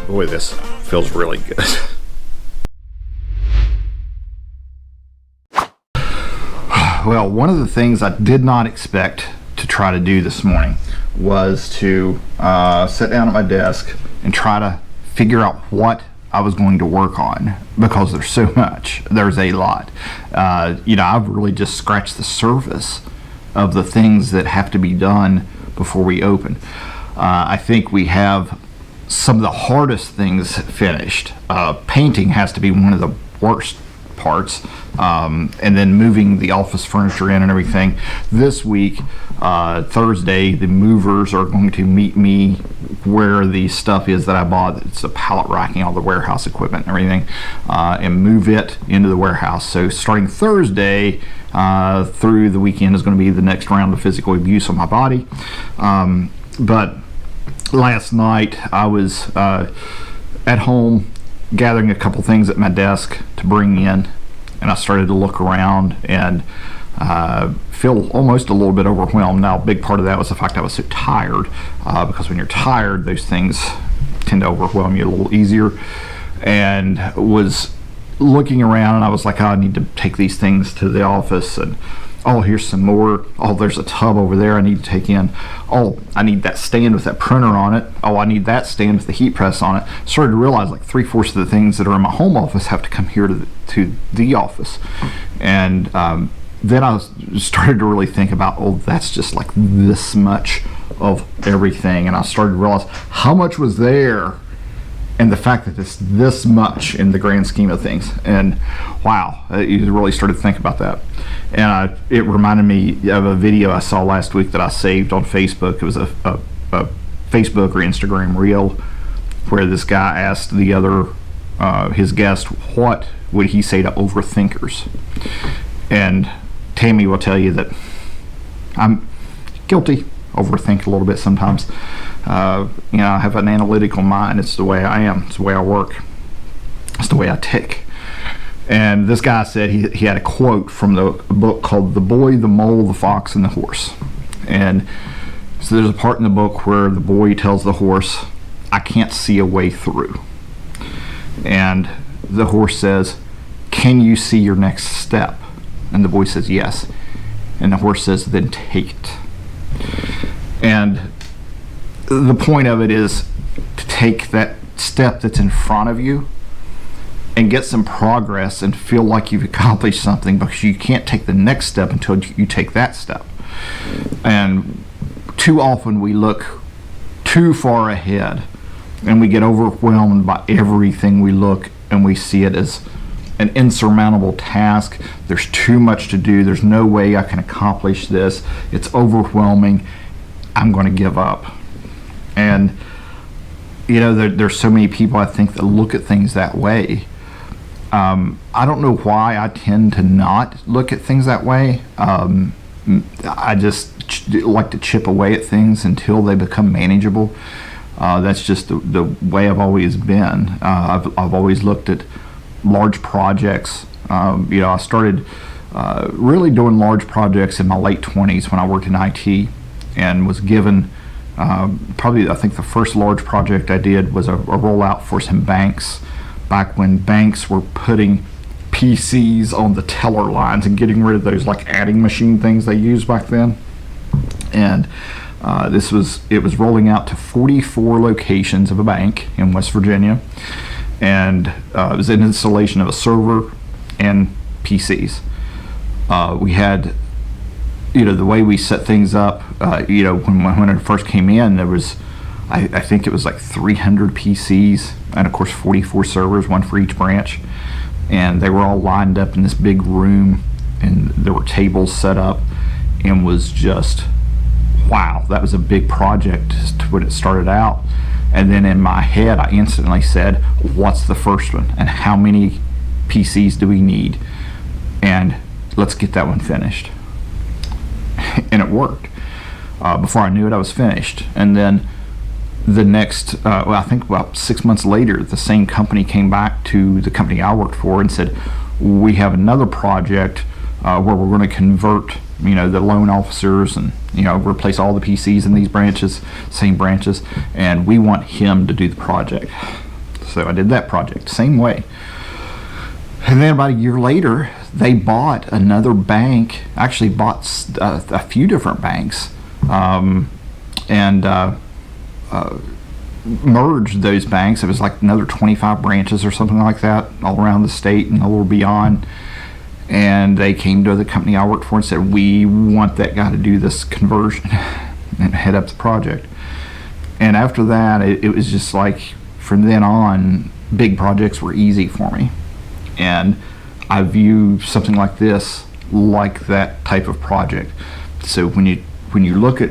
Boy, this feels really good. Well, one of the things I did not expect to try to do this morning was to sit down at my desk and try to figure out what I was going to work on, because there's so much. There's a lot. I've really just scratched the surface of the things that have to be done before we open. I think we have some of the hardest things finished. Painting has to be one of the worst parts, and then moving the office furniture in and everything. This week, Thursday, the movers are going to meet me where the stuff is that I bought. It's a pallet racking, all the warehouse equipment and everything, and move it into the warehouse. So starting Thursday through the weekend is going to be the next round of physical abuse on my body. But last night I was at home gathering a couple things at my desk to bring in, and I started to look around and feel almost a little bit overwhelmed. Now, a big part of that was the fact I was so tired, because when you're tired, those things tend to overwhelm you a little easier. And was looking around, and I was like, oh, I need to take these things to the office, and oh, here's some more. Oh, there's a tub over there I need to take in. Oh, I need that stand with that printer on it. Oh, I need that stand with the heat press on it. Started to realize like 3/4 of the things that are in my home office have to come here to the office. And then I started to really think about, oh, that's just like this much of everything. And I started to realize how much was there, and the fact that it's this much in the grand scheme of things. And wow, you really started to think about that. And it reminded me of a video I saw last week that I saved on Facebook. It was a Facebook or Instagram reel where this guy asked the other, his guest, what would he say to overthinkers? And Tammy will tell you that I'm guilty, overthink a little bit sometimes. I have an analytical mind. It's the way I am. It's the way I work. It's the way I tick. And this guy said he had a quote from the book called The Boy, the Mole, the Fox, and the Horse. And so there's a part in the book where the boy tells the horse, I can't see a way through. And the horse says, can you see your next step? And the boy says, yes. And the horse says, then take it. And the point of it is to take that step that's in front of you and get some progress and feel like you've accomplished something, because you can't take the next step until you take that step. And too often we look too far ahead and we get overwhelmed by everything we look, and we see it as an insurmountable task. There's too much to do. There's no way I can accomplish this. It's overwhelming. I'm going to give up. And there's so many people, I think, that look at things that way. I don't know why I tend to not look at things that way. I just like to chip away at things until they become manageable. That's just the way I've always been. I've always looked at large projects. I started really doing large projects in my late 20s when I worked in IT, and was given probably, I think the first large project I did was a rollout for some banks, back when banks were putting PCs on the teller lines and getting rid of those like adding machine things they used back then. And it was rolling out to 44 locations of a bank in West Virginia, and it was an installation of a server and PCs. We had, the way we set things up, when it first came in, there was, I think it was like 300 PCs, and of course 44 servers, one for each branch, and they were all lined up in this big room, and there were tables set up, and was just, wow, that was a big project when it started out. And then in my head I instantly said, what's the first one, and how many PCs do we need, and let's get that one finished. And it worked. Before I knew it, I was finished. And then the next, I think about 6 months later, the same company came back to the company I worked for and said, we have another project where we're going to convert, the loan officers and, replace all the PCs in these branches, same branches, and we want him to do the project. So I did that project, same way. And then about a year later, they bought another bank, actually bought a few different banks, and merged those banks. It was like another 25 branches or something like that all around the state and a little beyond. And they came to the company I worked for and said, we want that guy to do this conversion and head up the project. And after that, it was just like, from then on, big projects were easy for me. And I view something like this like that type of project. So when you look at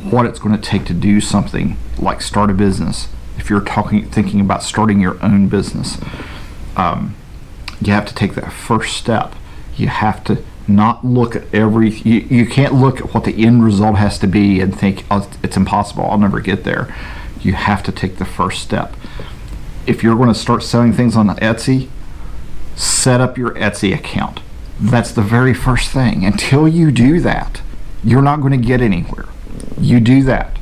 what it's going to take to do something like start a business, if you're thinking about starting your own business, you have to take that first step. You have to not look at you can't look at what the end result has to be and think, oh, it's impossible, I'll never get there. You have to take the first step. If you're going to start selling things on Etsy, set up your Etsy account. That's the very first thing. Until you do that, you're not going to get anywhere. You do that.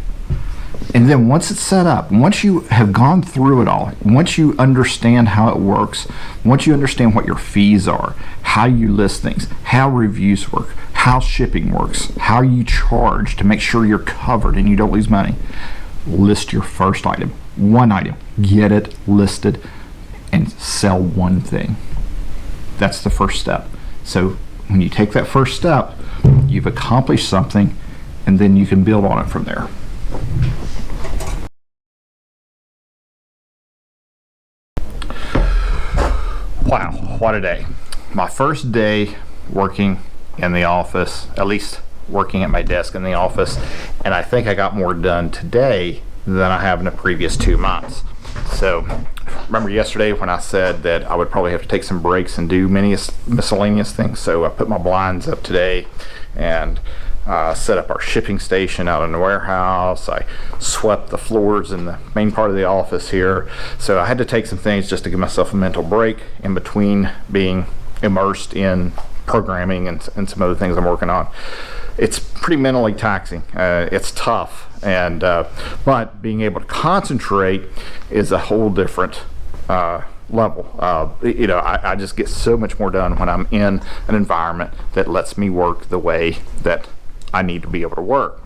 And then once it's set up, once you have gone through it all, once you understand how it works, once you understand what your fees are, how you list things, how reviews work, how shipping works, how you charge to make sure you're covered and you don't lose money, list your first item, one item, get it listed, and sell one thing. That's the first step. So when you take that first step, you've accomplished something, and then you can build on it from there. Wow, what a day. My first day working in the office, at least working at my desk in the office, and I think I got more done today than I have in the previous 2 months. So remember yesterday when I said that I would probably have to take some breaks and do many miscellaneous things? So I put my blinds up today and set up our shipping station out in the warehouse. I swept the floors in the main part of the office here. So I had to take some things just to give myself a mental break in between being immersed in programming and some other things I'm working on. It's pretty mentally taxing. It's tough, and but being able to concentrate is a whole different level. I just get so much more done when I'm in an environment that lets me work the way that I need to be able to work.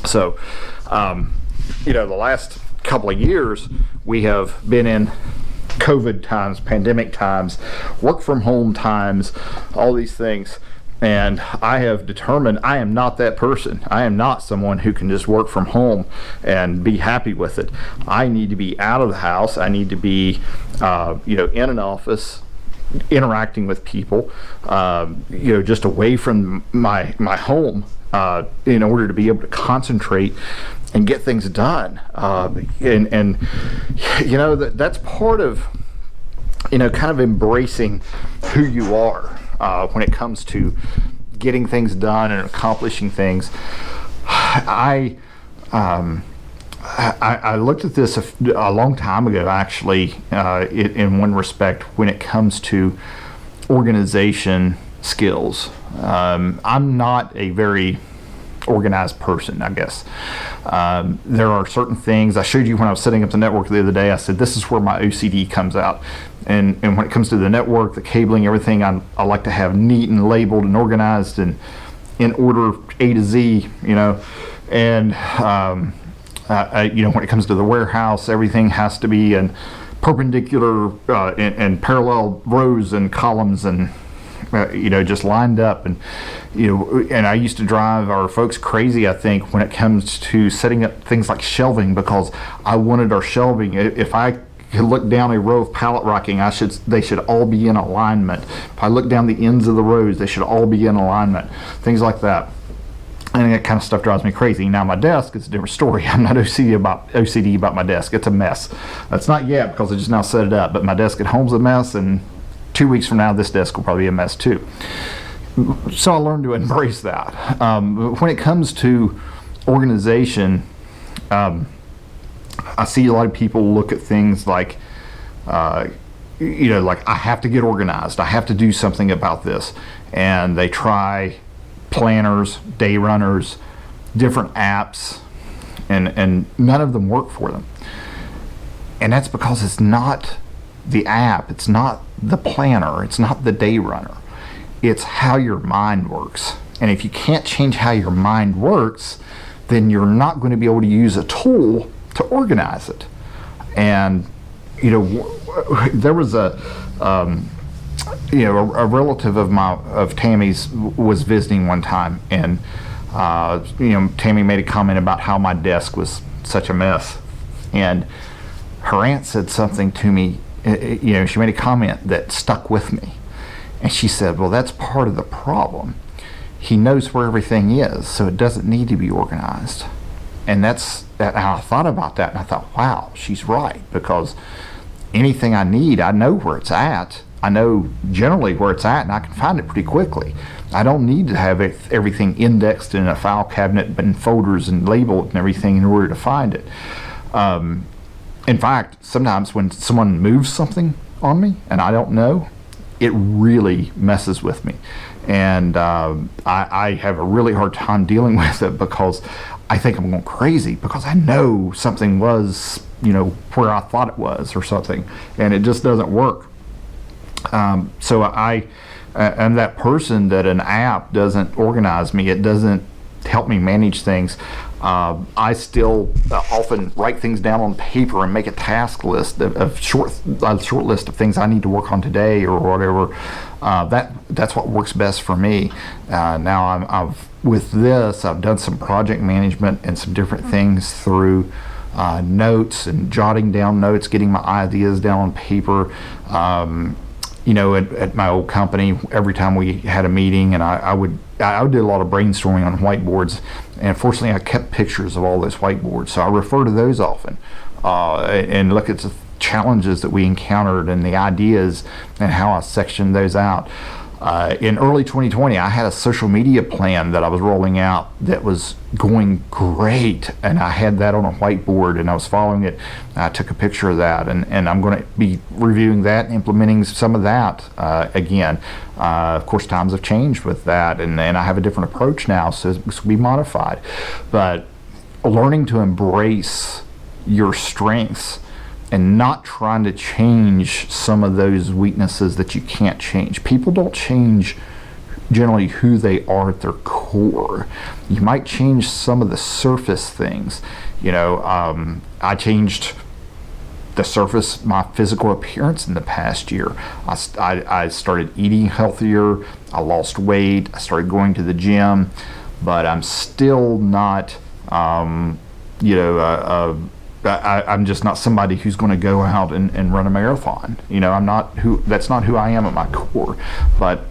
So, the last couple of years we have been in COVID times, pandemic times, work from home times, all these things. And I have determined I am not that person. I am not someone who can just work from home and be happy with it. I need to be out of the house. I need to be, in an office, interacting with people, just away from my home, in order to be able to concentrate and get things done. That's part of, kind of embracing who you are. When it comes to getting things done and accomplishing things, I looked at this a long time ago, actually, in one respect, when it comes to organization skills. I'm not a very organized person, I guess. There are certain things I showed you when I was setting up the network the other day. I said this is where my OCD comes out, and when it comes to the network, the cabling, everything, I like to have neat and labeled and organized and in order A to Z, and when it comes to the warehouse, everything has to be in perpendicular and parallel rows and columns and just lined up. And and I used to drive our folks crazy, I think, when it comes to setting up things like shelving, because I wanted our shelving, if I could look down a row of pallet racking, they should all be in alignment. If I look down the ends of the rows, they should all be in alignment, things like that. And that kind of stuff drives me crazy. Now my desk is a different story. I'm not OCD about my desk. It's a mess. That's not yet, because I just now set it up, but my desk at home's a mess, and 2 weeks from now this desk will probably be a mess too. So I learned to embrace that. When it comes to organization, I see a lot of people look at things like I have to get organized, I have to do something about this, and they try planners, day runners, different apps, and none of them work for them. And that's because it's not the app, it's not the planner, it's not the day runner. It's how your mind works. And if you can't change how your mind works, then you're not going to be able to use a tool to organize it. And there was a relative of Tammy's was visiting one time, and Tammy made a comment about how my desk was such a mess, and her aunt said something to me. She made a comment that stuck with me, and she said, "Well, that's part of the problem. He knows where everything is, so it doesn't need to be organized." And that's how I thought about that, and I thought, wow, she's right, because anything I need, I know where it's at. I know generally where it's at, and I can find it pretty quickly. I don't need to have everything indexed in a file cabinet and folders and labeled and everything in order to find it. In fact, sometimes when someone moves something on me and I don't know, it really messes with me. And I have a really hard time dealing with it, because I think I'm going crazy, because I know something was, where I thought it was or something, and it just doesn't work. So I am that person that an app doesn't organize me. It doesn't help me manage things. I still often write things down on paper and make a task list of short list of things I need to work on today or whatever. That's what works best for me. Now with this, I've done some project management and some different things through notes and jotting down notes, getting my ideas down on paper. At my old company, every time we had a meeting, and I would do a lot of brainstorming on whiteboards, and fortunately I kept pictures of all those whiteboards, so I refer to those often and look at the challenges that we encountered and the ideas and how I sectioned those out. In early 2020, I had a social media plan that I was rolling out that was going great, and I had that on a whiteboard and I was following it. I took a picture of that, and I'm going to be reviewing that and implementing some of that again. Of course, times have changed with that, and I have a different approach now, so it's going to be modified. But learning to embrace your strengths and not trying to change some of those weaknesses that you can't change. People don't change generally who they are at their core. You might change some of the surface things. I changed the surface, my physical appearance in the past year. I started eating healthier, I lost weight, I started going to the gym, but I'm still not, I'm just not somebody who's going to go out and run a marathon. That's not who I am at my core. But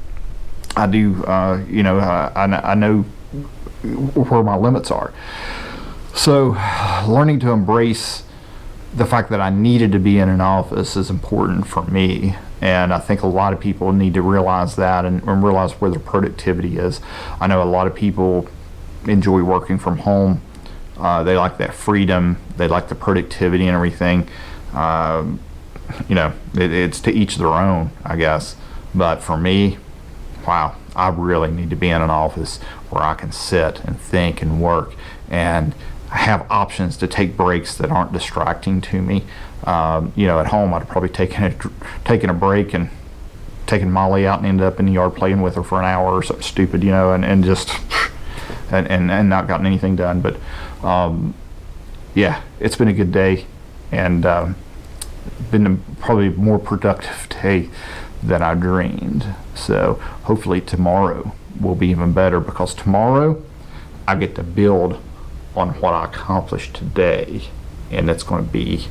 I do, I know where my limits are. So learning to embrace the fact that I needed to be in an office is important for me. And I think a lot of people need to realize that and realize where their productivity is. I know a lot of people enjoy working from home. They like that freedom, they like the productivity and everything. It's to each their own, I guess. But for me, wow, I really need to be in an office where I can sit and think and work and have options to take breaks that aren't distracting to me. At home, I'd probably taken a break and taken Molly out and ended up in the yard playing with her for an hour or something stupid, and just and not gotten anything done. But it's been a good day, and been probably a more productive day than I dreamed. So hopefully tomorrow will be even better, because tomorrow I get to build on what I accomplished today, and it's going to be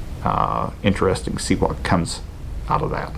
interesting to see what comes out of that.